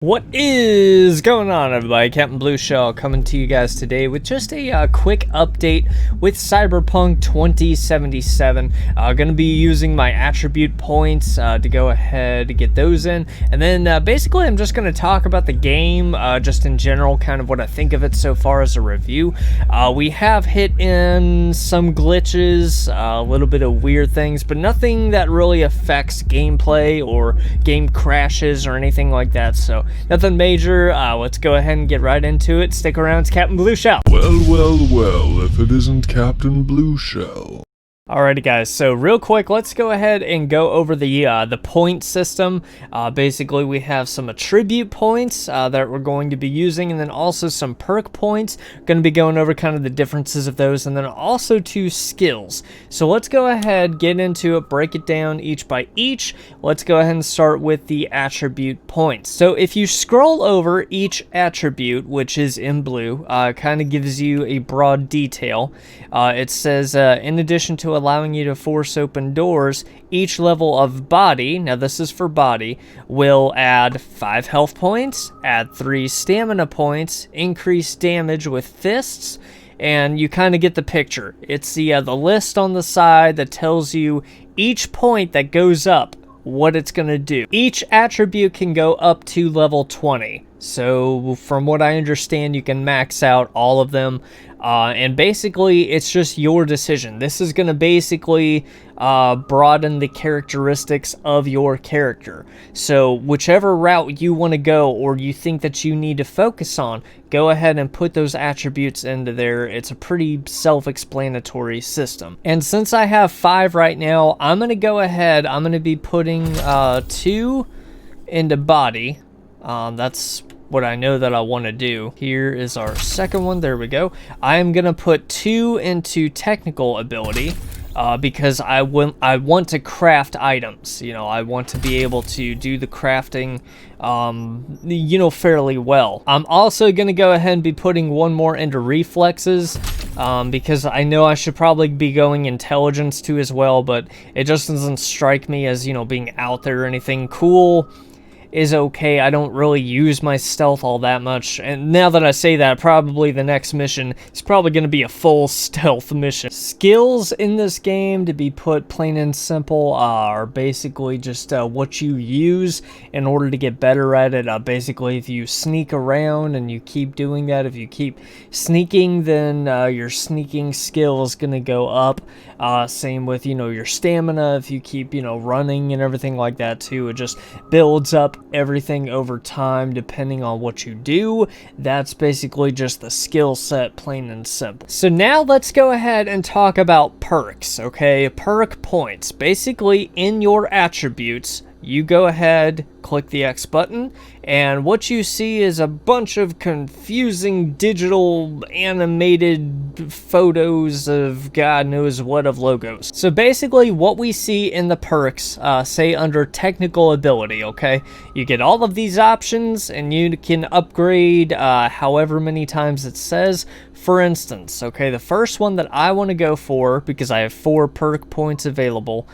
What is going on, everybody? Captain Blue Shell coming to you guys today with just a quick update with Cyberpunk 2077. Gonna be using my attribute points to go ahead and get those in, and then basically I'm just gonna talk about the game just in general, kind of what I think of it so far as a review. We have hit in some glitches, a little bit of weird things, but nothing that really affects gameplay or game crashes or anything like that, so nothing major. Let's go ahead and get right into it. Stick around, it's Captain Blue Shell. Well, if it isn't Captain Blue Shell. Alrighty guys, so real quick, let's go ahead and go over the point system. Basically, we have some attribute points that we're going to be using, and then also some perk points. Going to be going over kind of the differences of those, and then also two skills. So let's go ahead, get into it, break it down each by each. Let's go ahead and start with the attribute points. So if you scroll over each attribute, which is in blue, kind of gives you a broad detail. It says, in addition to allowing you to force open doors, each level of body, now this is for body, will add 5 health points, add 3 stamina points, increase damage with fists, and you kind of get the picture. It's the list on the side that tells you each point that goes up, what it's going to do. Each attribute can go up to level 20. So from what I understand, you can max out all of them. And basically, it's just your decision. This is going to basically broaden the characteristics of your character. So whichever route you want to go or you think that you need to focus on, go ahead and put those attributes into there. It's a pretty self-explanatory system. And since I have 5 right now, I'm going to go ahead. I'm going to be putting 2 into body. That's what I know that I want to do. Here is our second one. There we go. I am going to put 2 into technical ability because I want to craft items. You know, I want to be able to do the crafting, fairly well. I'm also going to go ahead and be putting 1 more into reflexes because I know I should probably be going intelligence too as well, but it just doesn't strike me as, being out there or anything. Cool is okay. I don't really use my stealth all that much, and now that I say that, probably the next mission is probably going to be a full stealth mission. Skills in this game, to be put plain and simple, are basically just what you use in order to get better at it. Basically, if you sneak around and you keep doing that, if you keep sneaking, then your sneaking skill is going to go up. Same with, your stamina. If you keep, running and everything like that too, it just builds up everything over time depending on what you do. That's basically just the skill set, plain and simple. So now let's go ahead and talk about perks, okay? Perk points. Basically, in your attributes, you go ahead, click the X button, and what you see is a bunch of confusing digital animated photos of God knows what of logos. So basically what we see in the perks, say under technical ability, okay? You get all of these options and you can upgrade however many times it says. For instance, okay, the first one that I want to go for, because I have 4 perk points available,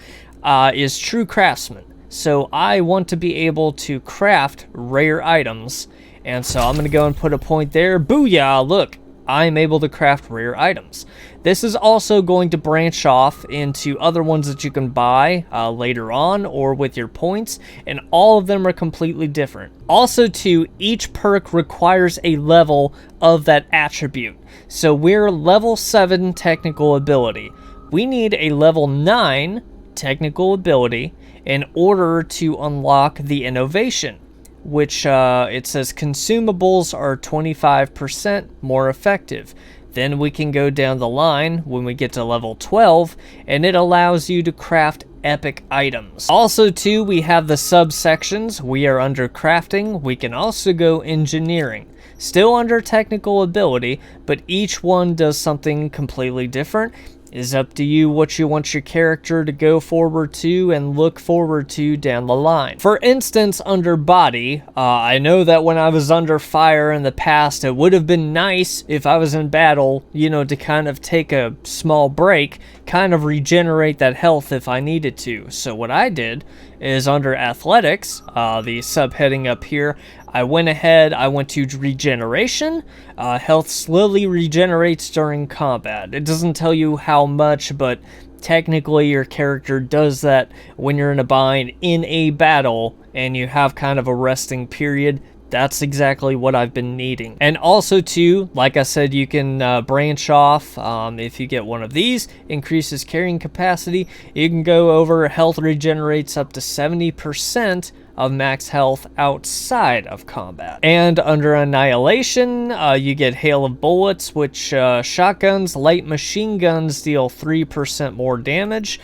is True Craftsman. So I want to be able to craft rare items, and so I'm going to go and put a point there. Booyah, look, I'm able to craft rare items. This is also going to branch off into other ones that you can buy later on or with your points, and all of them are completely different. Also too, each perk requires a level of that attribute. So we're level 7 technical ability. We need a level 9 technical ability in order to unlock the innovation, which it says consumables are 25% more effective. Then we can go down the line when we get to level 12, and it allows you to craft epic items. Also too, we have the subsections. We are under crafting. We can also go engineering. Still under technical ability, but each one does something completely different. Is up to you what you want your character to go forward to and look forward to down the line. For instance, under body, I know that when I was under fire in the past, it would have been nice if I was in battle, to kind of take a small break, kind of regenerate that health if I needed to. So what I did is under athletics, the subheading up here, I went ahead, I went to regeneration. Health slowly regenerates during combat. It doesn't tell you how much, but technically your character does that when you're in a bind in a battle and you have kind of a resting period. That's exactly what I've been needing. And also too, like I said, you can branch off. If you get one of these, increases carrying capacity. You can go over, health regenerates up to 70% of max health outside of combat. And under Annihilation, you get Hail of Bullets, which shotguns, light machine guns deal 3% more damage.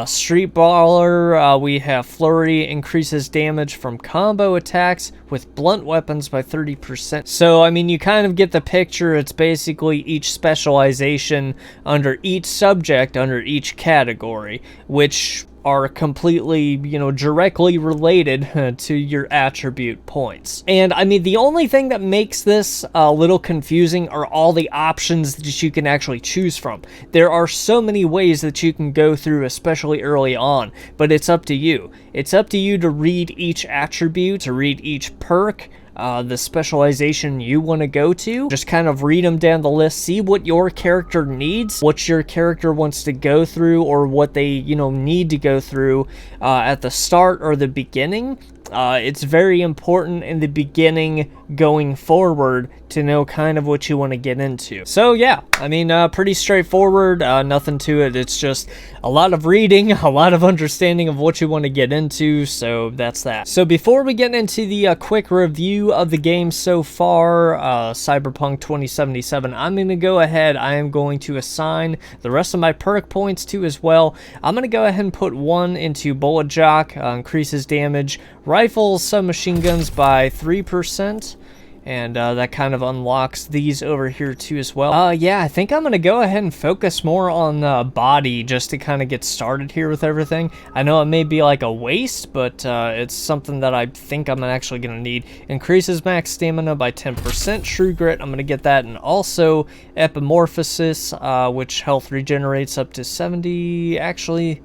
Street Brawler, we have Flurry, increases damage from combo attacks with blunt weapons by 30%. So, I mean, you kind of get the picture. It's basically each specialization under each subject, under each category, which are completely, directly related to your attribute points. And I mean, the only thing that makes this a little confusing are all the options that you can actually choose from. There are so many ways that you can go through, especially early on, but it's up to you. It's up to you to read each attribute, to read each perk, the specialization you want to go to. Just kind of read them down the list, see what your character needs, what your character wants to go through, or what they, need to go through at the start or the beginning. It's very important in the beginning going forward to know kind of what you want to get into. So yeah, I mean, pretty straightforward, nothing to it. It's just a lot of reading, a lot of understanding of what you want to get into, so that's that. So before we get into the quick review of the game so far, Cyberpunk 2077, I'm going to go ahead, I am going to assign the rest of my perk points to as well. I'm going to go ahead and put one into Bullet Jock, increases damage, rifles, submachine guns by 3%. And that kind of unlocks these over here too as well. Yeah, I think I'm going to go ahead and focus more on body just to kind of get started here with everything. I know it may be like a waste, but it's something that I think I'm actually going to need. Increases max stamina by 10%. True Grit, I'm going to get that. And also Epimorphosis, which health regenerates up to 70. Actually,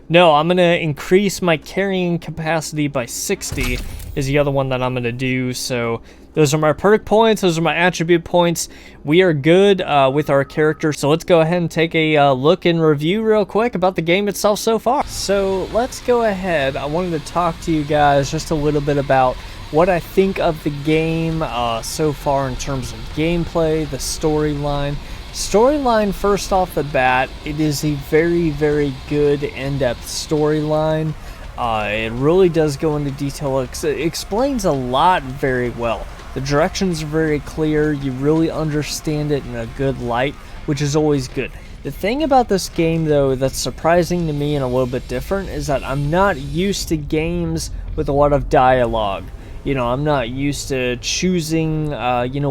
no, I'm going to increase my carrying capacity by 60 is the other one that I'm going to do. So those are my perk points. Those are my attribute points. We are good with our character. So let's go ahead and take a look and review real quick about the game itself so far. So let's go ahead. I wanted to talk to you guys just a little bit about what I think of the game so far in terms of gameplay, the storyline. Storyline, first off the bat, it is a very, very good in-depth storyline. It really does go into detail. It explains a lot very well. The directions are very clear. You really understand it in a good light, which is always good. The thing about this game, though, that's surprising to me and a little bit different is that I'm not used to games with a lot of dialogue. I'm not used to choosing,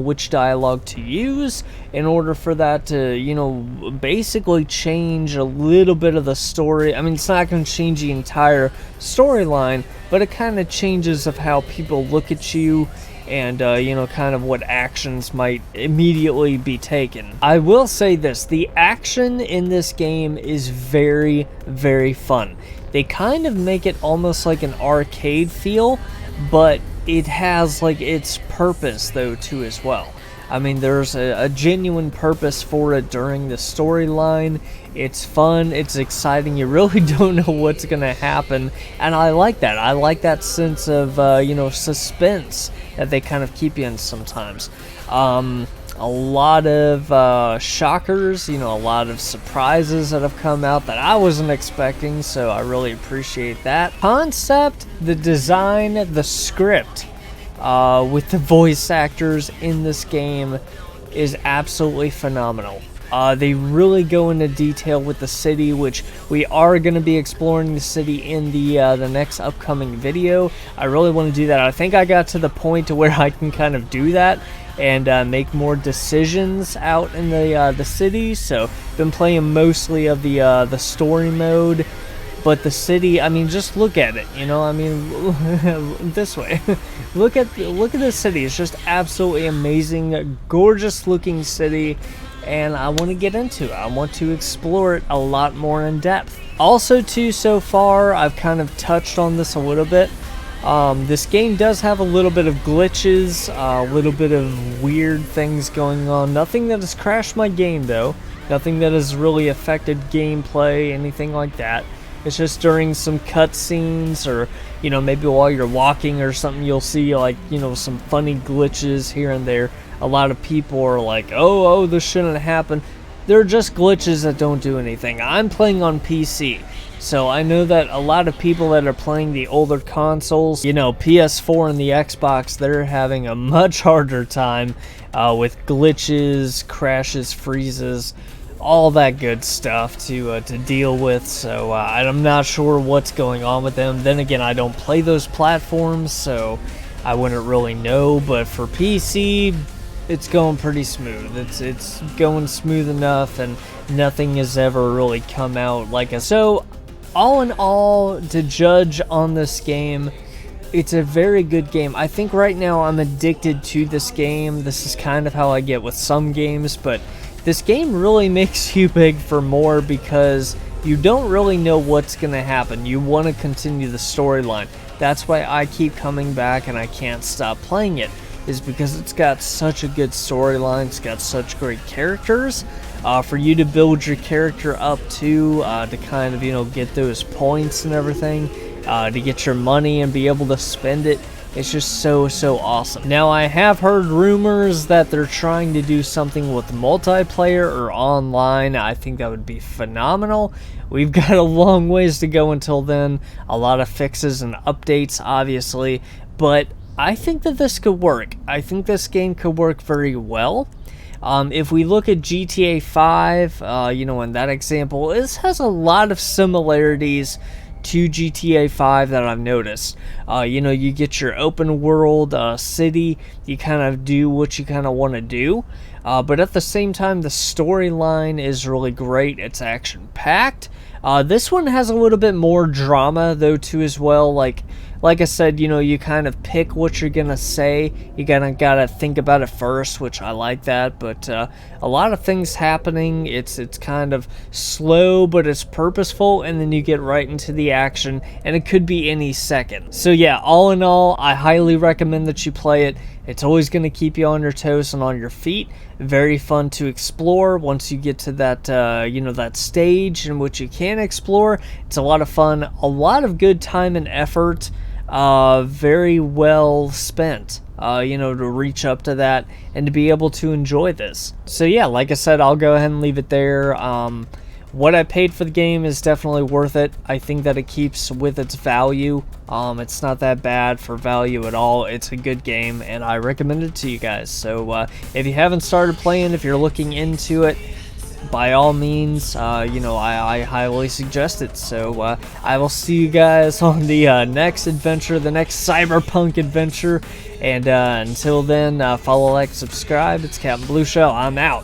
which dialogue to use in order for that to, basically change a little bit of the story. I mean, it's not going to change the entire storyline, but it kind of changes of how people look at you and, kind of what actions might immediately be taken. I will say this, the action in this game is very, very fun. They kind of make it almost like an arcade feel, but it has like its purpose though too as well. I mean, there's a genuine purpose for it during the storyline. It's fun, it's exciting, you really don't know what's gonna happen, and I like that. I like that sense of suspense that they kind of keep you in sometimes. A lot of shockers, a lot of surprises that have come out that I wasn't expecting, so I really appreciate that. Concept, the design, the script with the voice actors in this game is absolutely phenomenal. They really go into detail with the city, which we are going to be exploring the city in the next upcoming video. I really want to do that. I think I got to the point to where I can kind of do that and make more decisions out in the city. So been playing mostly of the story mode, but the city, I mean, just look at it, I mean, this way. look at the city. It's just absolutely amazing, gorgeous looking city, and I want to get into it. I want to explore it a lot more in depth. Also too, so far I've kind of touched on this a little bit, This game does have a little bit of glitches, a little bit of weird things going on. Nothing that has crashed my game though. Nothing that has really affected gameplay, anything like that. It's just during some cutscenes, or maybe while you're walking or something, you'll see like some funny glitches here and there. A lot of people are like, oh, this shouldn't happen. They're just glitches that don't do anything. I'm playing on PC, so I know that a lot of people that are playing the older consoles, PS4 and the Xbox, they're having a much harder time with glitches, crashes, freezes, all that good stuff to deal with. So I'm not sure what's going on with them. Then again, I don't play those platforms, so I wouldn't really know. But for PC, it's going pretty smooth. It's going smooth enough, and nothing has ever really come out like a... So all in all, to judge on this game, it's a very good game. I think right now I'm addicted to this game. This is kind of how I get with some games, but this game really makes you beg for more because you don't really know what's going to happen. You want to continue the storyline. That's why I keep coming back and I can't stop playing it, is because it's got such a good storyline. It's got such great characters. For you to build your character up to kind of, get those points and everything, to get your money and be able to spend it. It's just so awesome. Now, I have heard rumors that they're trying to do something with multiplayer or online. I think that would be phenomenal. We've got a long ways to go until then. A lot of fixes and updates, obviously, but I think that this could work. I think this game could work very well. If we look at GTA 5, in that example, this has a lot of similarities to GTA 5 that I've noticed. You get your open world city, you kind of do what you kind of want to do, but at the same time, the storyline is really great. It's action-packed. This one has a little bit more drama, though, too, as well. Like I said, you kind of pick what you're gonna say. You gotta think about it first, which I like that. But a lot of things happening. It's kind of slow, but it's purposeful, and then you get right into the action, and it could be any second. So yeah, all in all, I highly recommend that you play it. It's always gonna keep you on your toes and on your feet. Very fun to explore once you get to that that stage in which you can explore. It's a lot of fun, a lot of good time and effort. Very well spent, to reach up to that and to be able to enjoy this. So yeah, like I said, I'll go ahead and leave it there. What I paid for the game is definitely worth it. I think that it keeps with its value. It's not that bad for value at all. It's a good game, and I recommend it to you guys. So if you haven't started playing, if you're looking into it, by all means, I highly suggest it. So I will see you guys on the next adventure, the next Cyberpunk adventure. And until then, follow, like, subscribe. It's Captain Blue Shell. I'm out.